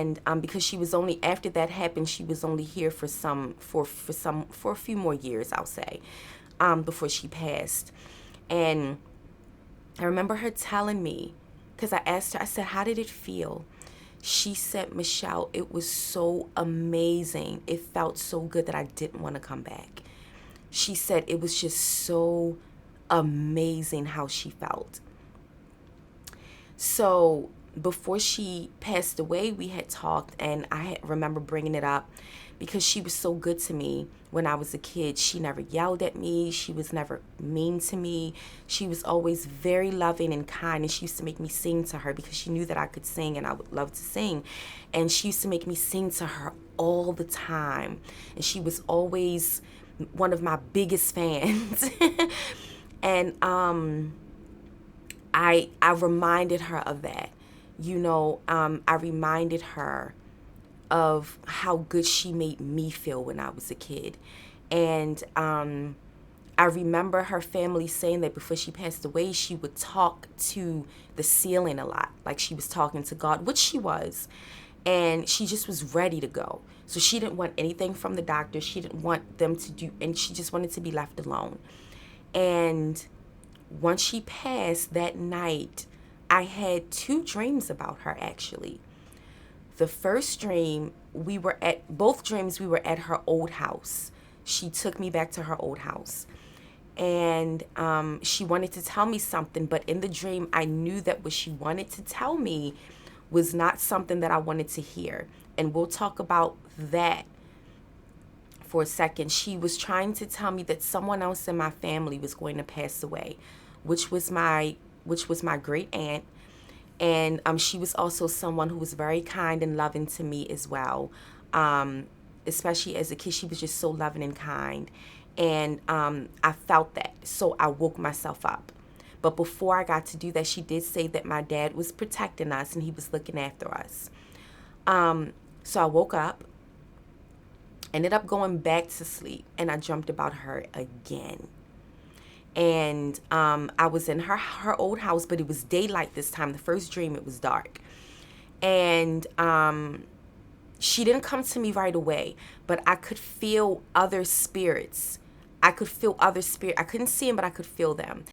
And because she was only, after that happened, she was only here for a few more years, I'll say, before she passed. And I remember her telling me, because I asked her, I said, how did it feel? She said, Michelle, it was so amazing. It felt so good that I didn't want to come back. She said it was just so amazing how she felt. So before she passed away, we had talked, and remember bringing it up because she was so good to me when I was a kid. She never yelled at me. She was never mean to me. She was always very loving and kind, and she used to make me sing to her because she knew that I could sing and I would love to sing. And she used to make me sing to her all the time. And she was always one of my biggest fans. And I reminded her of that. I reminded her of how good she made me feel when I was a kid. And I remember her family saying that before she passed away, she would talk to the ceiling a lot, like she was talking to God, which she was. And she just was ready to go. So she didn't want anything from the doctor. She didn't want them to do, and she just wanted to be left alone. And once she passed that night, I had two dreams about her, actually. The first dream, both dreams, we were at her old house. She took me back to her old house. And she wanted to tell me something, but in the dream, I knew that what she wanted to tell me was not something that I wanted to hear. And we'll talk about that for a second. She was trying to tell me that someone else in my family was going to pass away, which was my great aunt. And she was also someone who was very kind and loving to me as well. Especially as a kid, she was just so loving and kind. And I felt that, so I woke myself up. But before I got to do that, she did say that my dad was protecting us and he was looking after us. So I woke up, ended up going back to sleep, and I dreamt about her again. And I was in her old house, but it was daylight this time. The first dream, it was dark. And she didn't come to me right away, but I could feel other spirits. I couldn't see them, but I could feel them.